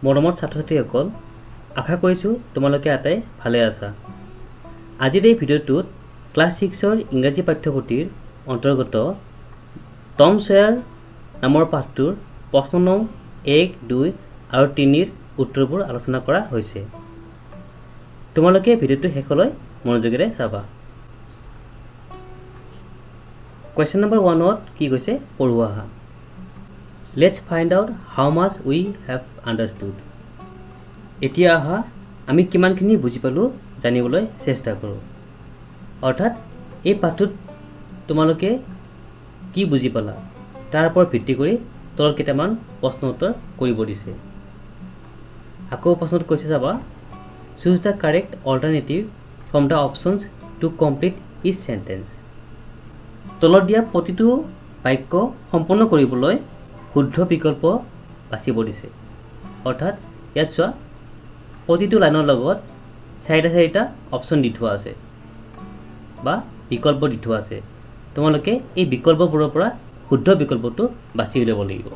মৰমৰ ছাত্ৰ-ছাত্ৰীসকল, আশা কৰিছোঁ তোমালোকে আটাই ভালে আছা। আজিৰ এই ভিডিঅ'টোত ক্লাছ 6ৰ ইংৰাজী পাঠ্যপুথিৰ অন্তৰ্গত টম সয়াৰ নামৰ পাঠটোৰ প্ৰশ্ন নং 1, 2 আৰু 3ৰ উত্তৰবোৰ আলোচনা কৰা হৈছে। তোমালোকে ভিডিঅ'টো শেষলৈ মনোযোগেৰে চাবা। কুৱেশ্যন নম্বৰ 1ত কি কৈছে পঢ়োৱা আহা। Let's find out how much we have understood. এতিয়া আহা আমি কিমানখিনি বুজি পালোঁ জানিবলৈ চেষ্টা কৰোঁ। অৰ্থাৎ এই পাঠটোত তোমালোকে কি বুজি পালা তাৰ ওপৰত ভিত্তি কৰি তলত কেইটামান প্ৰশ্ন উত্তৰ কৰিব দিছে। আকৌ প্ৰশ্নত কৈছে চাবা, choose the correct alternative from the options to complete each sentence. তলত দিয়া প্ৰতিটো বাক্য সম্পূৰ্ণ কৰিবলৈ শুদ্ধ বিকল্প বাছিব দিছে। অৰ্থাৎ ইয়াত চোৱা প্ৰতিটো লাইনৰ লগত চাৰিটা অপশ্যন দি থোৱা আছে বা বিকল্প দি থোৱা আছে। তোমালোকে এই বিকল্পবোৰৰ পৰা শুদ্ধ বিকল্পটো বাছি উলিয়াব লাগিব।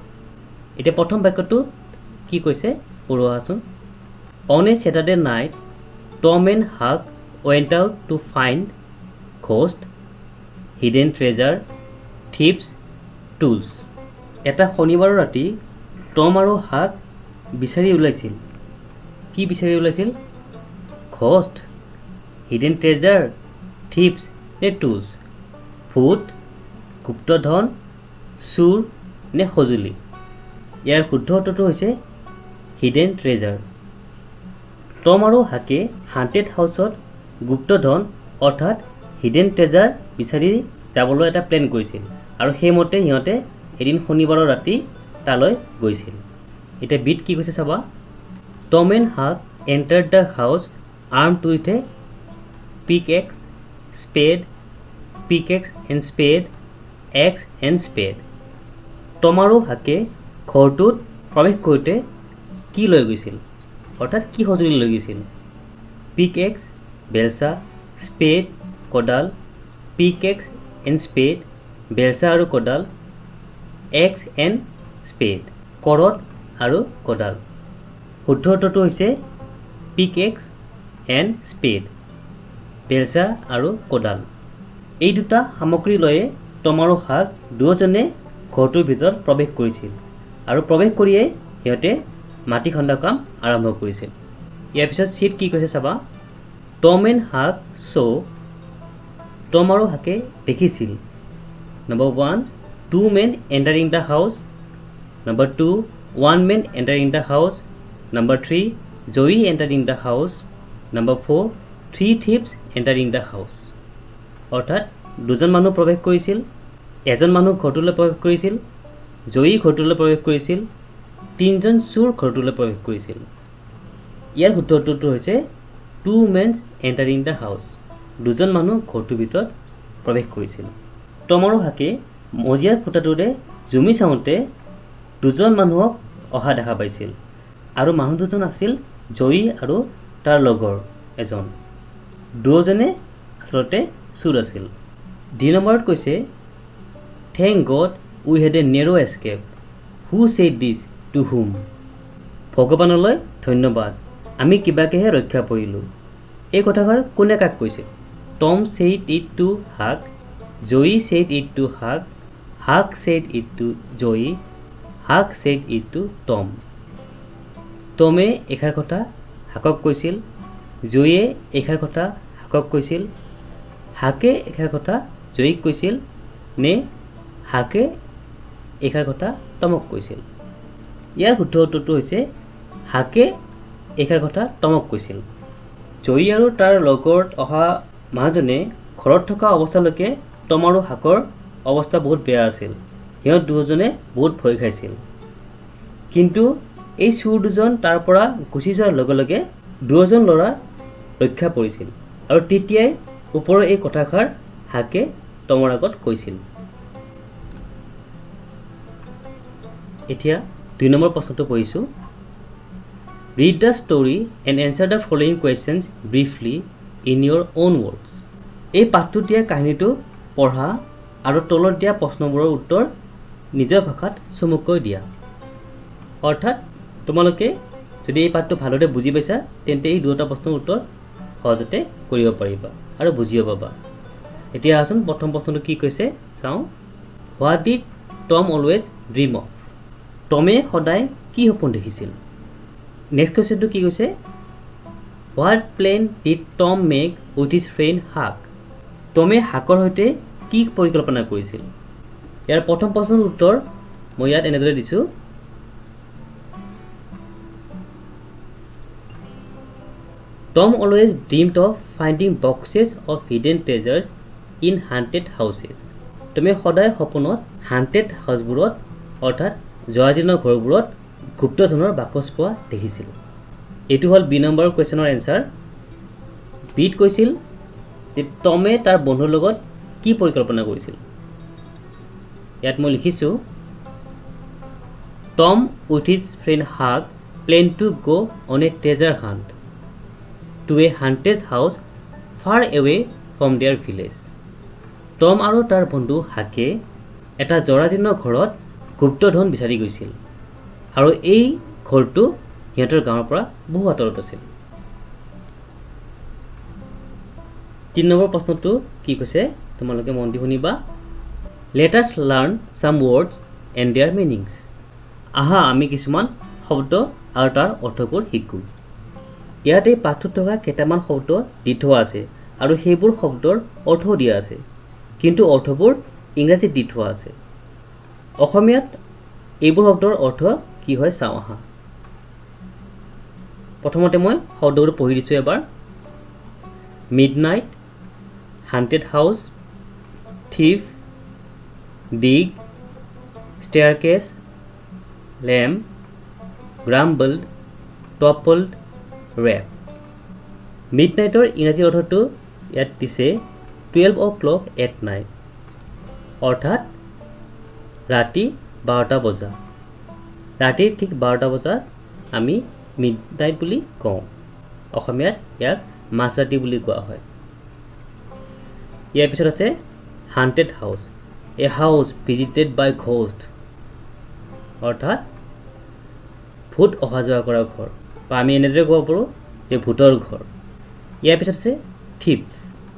এতিয়া প্ৰথম বাক্যটো কি কৈছে পঢ়োৱাচোন। On a Saturday night, Tom and Huck went out to find ghosts, hidden treasure, thieves, tools. এটা শনিবাৰৰ ৰাতি টম আৰু হাক বিচাৰি ওলাইছিল। কি বিচাৰি ওলাইছিল? ঘষ্ট, হিডেন ট্ৰেজাৰ, থিপছ নে টুলছ। ভূত, গুপ্তধন, চুৰ নে সঁজুলি। ইয়াৰ শুদ্ধ উত্তৰটো হৈছে হিডেন ট্ৰেজাৰ। টম আৰু হাকে হাণ্টেড হাউচত গুপ্তধন অৰ্থাৎ হিডেন ট্ৰেজাৰ বিচাৰি যাবলৈ এটা প্লেন কৰিছিল আৰু সেইমতে সিহঁতে এদিন শনিবাৰৰ ৰাতি তালৈ গৈছিল। এতিয়া বিট কি কৈছে চাবা। Tom and Huck entered the house armed with a pickaxe, spade, pickaxe and spade, axe and spade. Tom আৰু হাকে ঘৰটোত প্ৰৱেশ কৰোঁতে কি লৈ গৈছিল অৰ্থাৎ কি সঁজুলি লৈ গৈছিল? পিকএক্স বেলচা, স্পেড কোদাল, পিকএক্স এণ্ড স্পেড বেলচা আৰু কোদাল, এক্স এণ্ড স্পেড কৰদ আৰু কোদাল। শুদ্ধ উত্তৰটো হৈছে পিকএক্স এণ্ড স্পেড বেলচা আৰু কোদাল। এই দুটা সামগ্ৰী লৈয়ে টম আৰু হাক দুয়োজনে ঘৰটোৰ ভিতৰত প্ৰৱেশ কৰিছিল আৰু প্ৰৱেশ কৰিয়ে সিহঁতে মাটি খন্দা কাম আৰম্ভ কৰিছিল। ইয়াৰ পিছত চিট কি কৈছে চাবা। টম এণ্ড হাক টম আৰু হাকে দেখিছিল। Number 1, 2 men entering the house. Number 2, 1 man entering the house. Number 3, Joey entering the house. Number 4, 3 thieves entering the house. অৰ্থাৎ দুজন মানুহ প্ৰৱেশ কৰিছিল, এজন মানুহ ঘৰটোলৈ প্ৰৱেশ কৰিছিল, জয়ী ঘৰটোলৈ প্ৰৱেশ কৰিছিল, 3জন চোৰ ঘৰটোলৈ প্ৰৱেশ কৰিছিল। ইয়াৰ শুদ্ধ উত্তৰটো হৈছে 2 men entering the house. দুজন মানুহ ঘৰটোৰ ভিতৰত প্ৰৱেশ কৰিছিল। টম আৰু হাকে মজিয়াৰ ফুটাটোৰে জুমি চাওঁতে দুজন মানুহক অহা দেখা পাইছিল আৰু মানুহ দুজন আছিল জয়ী আৰু তাৰ লগৰ এজন। দুয়োজনে আচলতে চোৰ আছিল। 2 নম্বৰত কৈছে থেংক গড উই হেড এ নেৰো এস্কেপ। হু ছেইড দিছ টু হুম। ভগৱানলৈ ধন্যবাদ, আমি কিবাকেহে ৰক্ষা পৰিলোঁ। এই কথাষাৰ কোনে কাক কৈছিল? টম ছেইড ইট টু হাক, জয়ী ছেইড ইট টু হাক, হাক ছেইড ইট টু জয়ী, হাক ছেইড ইট টু টম। টমে এষাৰ কথা হাকক কৈছিল, জয়ীয়ে এষাৰ কথা হাকক কৈছিল, হাকে এষাৰ কথা জয়ীক কৈছিল নে হাকে এষাৰ কথা টমক কৈছিল? ইয়াৰ শুদ্ধ উত্তৰটো হৈছে হাকে এষাৰ কথা টমক কৈছিল। জয়ী আৰু তাৰ লগত অহা মানুহজনে ঘৰত থকা অৱস্থালৈকে টম আৰু হাকৰ অৱস্থা বহুত বেয়া আছিল। সিহঁত দুয়োজনে বহুত ভয় খাইছিল। কিন্তু এই চোৰ দুজন তাৰ পৰা গুচি যোৱাৰ লগে লগে দুয়োজন ল'ৰা ৰক্ষা পৰিছিল আৰু তেতিয়াই ওপৰৰ এই কথাষাৰ হাকে টমৰ আগত কৈছিল। এতিয়া 2 নম্বৰ প্ৰশ্নটো পঢ়িছোঁ। Read the story and answer the following questions briefly in your own words. এই পাঠটোত দিয়া কাহিনীটো পঢ়া আৰু তলত দিয়া প্ৰশ্নবোৰৰ উত্তৰ নিজৰ ভাষাত চমুকৈ দিয়া। অৰ্থাৎ তোমালোকে যদি এই পাঠটো ভালদৰে বুজি পাইছা তেন্তে এই দুটা প্ৰশ্নৰ উত্তৰ সহজতে কৰিব পাৰিবা আৰু বুজিব পাবা এতিয়া আসুন প্ৰথম প্ৰশ্নটো কি কৈছে চাওঁ what did Tom always dream of টমে সদায় কি সপোন দেখিছিল নেক্সট কুৱেশ্যনটো কি কৈছে what plan did Tom make with his friend Huck টমে হাকৰ সৈতে কি পৰিকল্পনা কৰিছিল ইয়াৰ প্ৰথম প্ৰশ্নৰ উত্তৰ মই ইয়াত এনেদৰে দিছোঁ Tom always dreamed of finding boxes of hidden treasures in haunted houses. তুমি সদায় সপোনত haunted হাউচবোৰত অৰ্থাৎ জৰাজীৰ্ণ ঘৰবোৰত গুপ্তধনৰ বাকচ পোৱা দেখিছিল এইটো হ'ল বি নম্বৰ কুৱেশ্যনৰ এনসাৰ বিট কৈছিল যে টমে তাৰ বন্ধুৰ লগত কি পৰিকল্পনা কৰিছিল ইয়াত মই লিখিছোঁ Tom with his friend Huck planned to go on a treasure hunt to a haunted house far away from their village. টম আৰু তাৰ বন্ধু হাকে এটা জৰাজীৰ্ণ ঘৰত গুপ্তধন বিচাৰি গৈছিল আৰু এই ঘৰটো সিহঁতৰ গাঁৱৰ পৰা বহু আঁতৰত আছিল 3 নম্বৰ প্ৰশ্নটো কি কৈছে তোমালোকে মন দি শুনিবা Let us learn some words and their meanings. আহা আমি কিছুমান শব্দ আৰু তাৰ অৰ্থবোৰ শিকো ইয়াত এই পাঠটোত থকা কেইটামান শব্দ দি থোৱা আছে আৰু সেইবোৰ শব্দৰ অৰ্থ দিয়া আছে কিন্তু অৰ্থবোৰ ইংৰাজীত দি থোৱা আছে অসমীয়াত এইবোৰ শব্দৰ অৰ্থ কি হয় চাওঁ আহা প্ৰথমতে মই শব্দবোৰ পঢ়ি দিছোঁ এবাৰ midnight haunted house thief dig staircase lamp grumbled toppled rap মিডনাইটৰ ইংৰাজী অৰ্থটো ইয়াত দিছে 12 o'clock at night অৰ্থাৎ ৰাতি 12টা বজা ৰাতি ঠিক 12টা বজাত আমি মিডনাইট বুলি কওঁ অসমীয়াত ইয়াক মাছৰাতি বুলি কোৱা হয় ইয়াৰ পিছত আছে haunted house a house visited by ghost অৰ্থাৎ ভূত অহা যোৱা কৰা ঘৰ বা আমি এনেদৰে ক'ব পাৰোঁ যে ভূতৰ ঘৰ ইয়াৰ পিছত আছে থিপ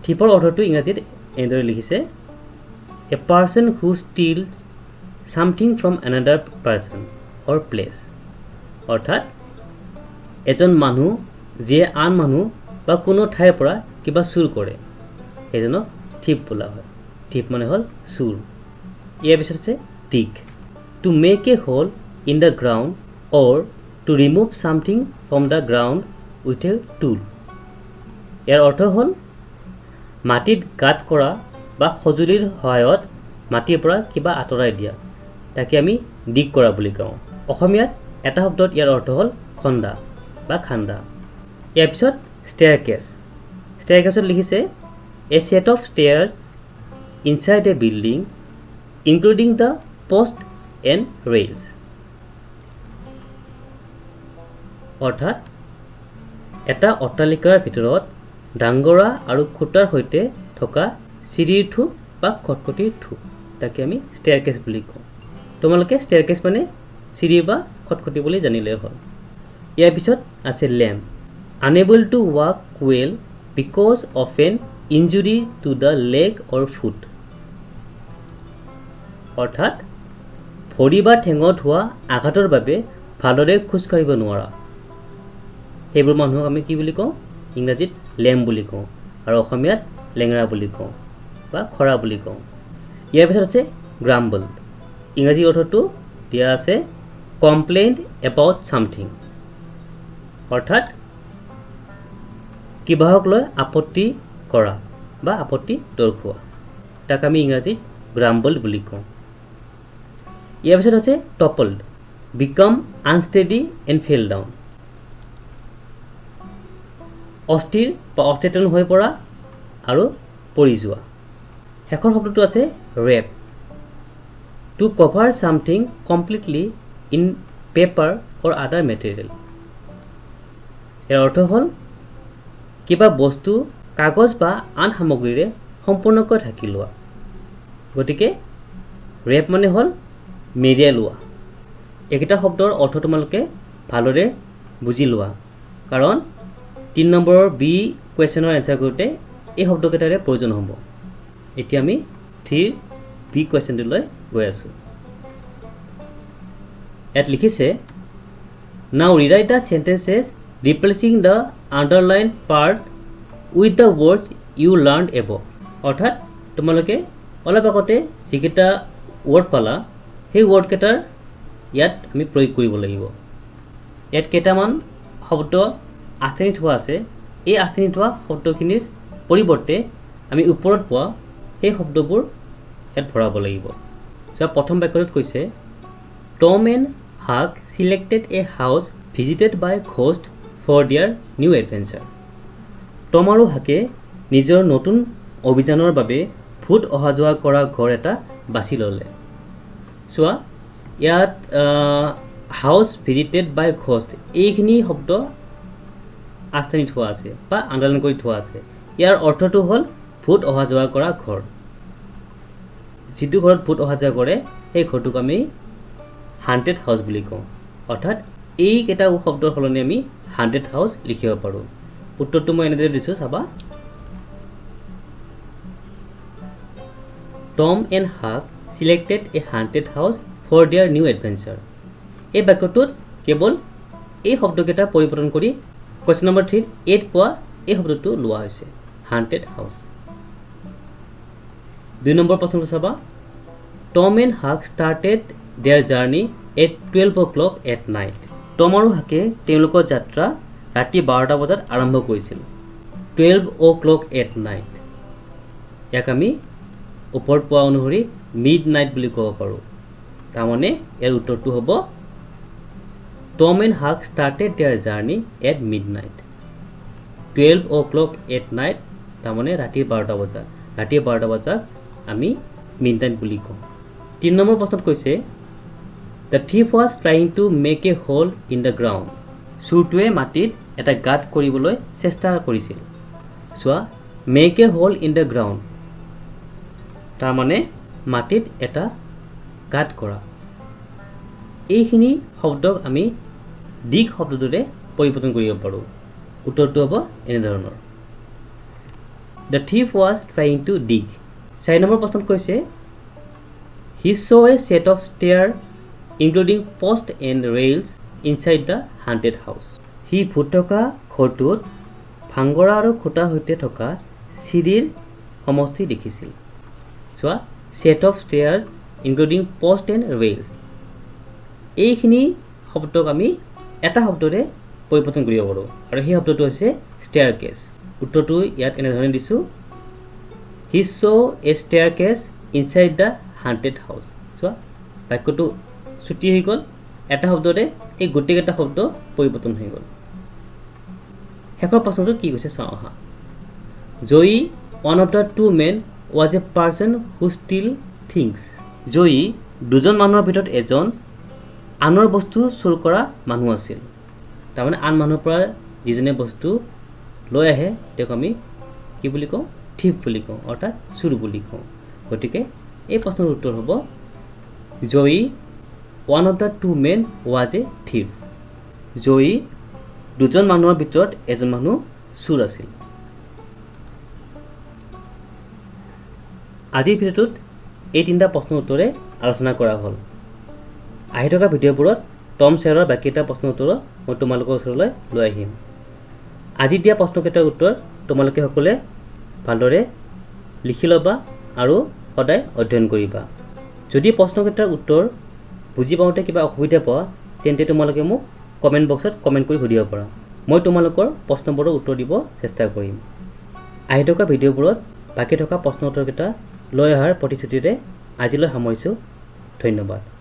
থিপৰ অৰ্থটো ইংৰাজীত এনেদৰে লিখিছে a person who steals something from another person or place অৰ্থাৎ এজন মানুহ যিয়ে আন মানুহ বা কোনো ঠাইৰ পৰা কিবা চুৰ কৰে সেইজনক থিপ বোলা হয় থিপ মানে হ'ল চুৰ ইয়াৰ পিছত আছে dig to make a hole in the ground or to remove something from the ground with a tool ইয়াৰ অৰ্থ হ'ল মাটিত গাঁত কৰা বা সঁজুলিৰ সহায়ত মাটিৰ পৰা কিবা আঁতৰাই দিয়া তাকে আমি dig কৰা বুলি কওঁ অসমীয়াত এটা শব্দত ইয়াৰ অৰ্থ হ'ল খন্দা বা খান্দা ইয়াৰ পিছত staircase staircaseত লিখিছে a set of stairs inside a building including the post and rails অৰ্থাৎ এটা অট্টালিকাৰ ভিতৰত ডাংগৰা আৰু খুঁটাৰ সৈতে থকা চিৰিৰ থোপ বা খটখটিৰ থোপ তাকে আমি staircase বুলি কওঁ তোমালোকে staircase মানে চিৰি বা খটখটি বুলি জানিলেই হ'ল ইয়াৰ পিছত আছে lamp unable to walk well because of an injury to the leg or foot অৰ্থাৎ ভৰি বা ঠেঙত হোৱা আঘাতৰ বাবে ভালদৰে খোজ কাঢ়িব নোৱাৰা সেইবোৰ মানুহক আমি কি বুলি কওঁ ইংৰাজীত লেম বুলি কওঁ আৰু অসমীয়াত লেংৰা বুলি কওঁ বা খৰা বুলি কওঁ ইয়াৰ পিছত আছে গ্ৰাম্বল ইংৰাজী অৰ্থটো দিয়া আছে কমপ্লেইণ্ট এবাউট ছামথিং অৰ্থাৎ কিবাহক লৈ আপত্তি কৰা বা আপত্তি দৰ্শোৱা তাক আমি ইংৰাজীত গ্ৰাম্বল বুলি কওঁ ইয়াৰ পিছত আছে টপল্ড বিকাম আনষ্টেডি এণ্ড ফেল ডাউন অস্থিৰ বা অচেতন হৈ পৰা আৰু পৰি যোৱা শেষৰ শব্দটো আছে wrap to cover something completely in paper or other material ইয়াৰ অৰ্থ হ'ল কিবা বস্তু কাগজ বা আন সামগ্ৰীৰে সম্পূৰ্ণকৈ ঢাকি লোৱা গতিকে ৰেপ মানে হ'ল মেৰিয়াই লোৱা এইকেইটা শব্দৰ অৰ্থ তোমালোকে ভালদৰে বুজি লোৱা কাৰণ 3 নম্বৰৰ বি কুৱেশ্যনৰ এনসাৰ কৰোঁতে এই শব্দকেইটাৰে প্ৰয়োজন হ'ব এতিয়া আমি 3 বি কুৱেশ্যনটোলৈ গৈ আছোঁ ইয়াত লিখিছে now rewrite the sentences replacing the underlined part with the words you learned above অৰ্থাৎ তোমালোকে অলপ আগতে যিকেইটা ৱৰ্ড পালা সেই ৱৰ্ড কেইটাৰ ইয়াত আমি প্ৰয়োগ কৰিব লাগিব ইয়াত কেইটামান শব্দ আস্থিত হোৱা আছে এই আস্থিত হোৱা শব্দখিনিৰ পৰিৱৰ্তে আমি ওপৰত পোৱা সেই শব্দবোৰ ইয়াত ভৰাব লাগিব প্ৰথম বাক্যটোত কৈছে Tom and Huck selected a house visited by ghost for their new adventure Tom আৰু হাকে নিজৰ নতুন অভিযানৰ বাবে ভূত অহা যোৱা কৰা ঘৰ এটা বাছি ল'লে চোৱা ইয়াত হাউচ ভিজিটেড বাই ঘোষ্ট এইখিনি শব্দ আস্থানিত হোৱা আছে বা আণ্ডাৰলাইন কৰি থোৱা আছে ইয়াৰ অৰ্থটো হ'ল ভূত অহা যোৱা কৰা ঘৰ যিটো ঘৰত ভূত অহা যোৱা কৰে সেই ঘৰটোক আমি হান্টেড হাউচ বুলি কওঁ অৰ্থাৎ এইকেইটা শব্দৰ সলনি আমি হান্টেড হাউচ লিখিব পাৰোঁ উত্তৰটো মই এনেদৰে দিছোঁ চাবা Tom and Huck selected a haunted house for their new adventure এই বাক্যটোত কেৱল এই শব্দকেইটা পৰিৱৰ্তন কৰি কুৱেশ্যন নম্বৰ 3 8 পোৱা এই শব্দটো লোৱা হৈছে হান্টেড হাউচ 2 নম্বৰ প্ৰশ্নটো চাবা Tom and Huck started their journey at 12 o'clock at night Tom আৰু হাকে তেওঁলোকৰ যাত্ৰা ৰাতি 12টা বজাত আৰম্ভ কৰিছিল 12 o'clock at night ইয়াক আমি ওপৰত পোৱা অনুসৰি মিড নাইট বুলি ক'ব পাৰোঁ তাৰমানে ইয়াৰ উত্তৰটো হ'ব Tom and Huck started their journey at midnight 12 o'clock at night তাৰমানে ৰাতি 12টা বজাত ৰাতি 12টা বজাত আমি মিড নাইট বুলি কওঁ 3 নম্বৰ প্ৰশ্নত কৈছে The thief was trying to make a hole in the ground. চুৰটোৱে মাটিত এটা গাঁত কৰিবলৈ চেষ্টা কৰিছিল চোৱা make a hole in the ground তাৰমানে মাটিত এটা গাঁত কৰা এইখিনি শব্দক আমি dig শব্দটোৰে পৰিৱৰ্তন কৰিব পাৰোঁ উত্তৰটো হ'ব এনে ধৰণৰ The thief was trying to dig 4 number প্ৰশ্নত কৈছে He saw a set of stairs including post and rails inside the haunted house. He ভূত থকা ঘৰটোত ভাংগৰা আৰু খুঁটাৰ সৈতে থকা চিৰিৰ সমষ্টি দেখিছিল চোৱা set of stairs including post and rails এইখিনি শব্দক আমি এটা শব্দৰে পৰিৱৰ্তন কৰিব পাৰোঁ আৰু সেই শব্দটো হৈছে staircase উত্তৰটো ইয়াত এনেধৰণে দিছোঁ He saw a staircase inside the haunted house চোৱা বাক্যটো ছুটি হৈ গ'ল এটা শব্দৰে এই গোটেইকেইটা শব্দ পৰিৱৰ্তন হৈ গ'ল শেষৰ প্ৰশ্নটো কি কৈছে চাওঁ আহা জয়ী one of the two men was a person who steal things জয়ী দুজন মানুহৰ ভিতৰত এজন আনৰ বস্তু চুৰ কৰা মানুহ আছিল তাৰমানে আন মানুহৰ পৰা যিজনে বস্তু লৈ আহে তেওঁক আমি কি বুলি কওঁ thief বুলি কওঁ অৰ্থাৎ চুৰ বুলি কওঁ গতিকে এই প্ৰশ্নৰ উত্তৰ হ'ব জয়ী One of the two men was a thief. জয়ী দুজন মানুহৰ ভিতৰত এজন মানুহ চুৰ আছিল আজিৰ ভিডিঅ'টোত এই তিনিটা প্ৰশ্নৰ উত্তৰে আলোচনা কৰা হ'ল আহি থকা ভিডিঅ'বোৰত টম শ্বেয়াৰৰ বাকীটা প্ৰশ্নৰ উত্তৰ মই তোমালোকৰ ওচৰলৈ লৈ আহিম আজি দিয়া প্ৰশ্নকেইটাৰ উত্তৰ তোমালোকে সকলোৱে ভালদৰে লিখি ল'বা আৰু সদায় অধ্যয়ন কৰিবা যদি প্ৰশ্নকেইটাৰ উত্তৰ বুজি পাওঁতে কিবা অসুবিধা পোৱা তেন্তে তোমালোকে মোক কমেণ্ট বক্সত কমেণ্ট কৰি সুধিব পাৰা মই তোমালোকৰ প্ৰশ্নবোৰৰ উত্তৰ দিব চেষ্টা কৰিম আহি থকা ভিডিঅ'বোৰত বাকী থকা প্ৰশ্ন উত্তৰকেইটা লৈ অহাৰ প্ৰতিশ্ৰুতিৰে আজিলৈ সামৰিছোঁ ধন্যবাদ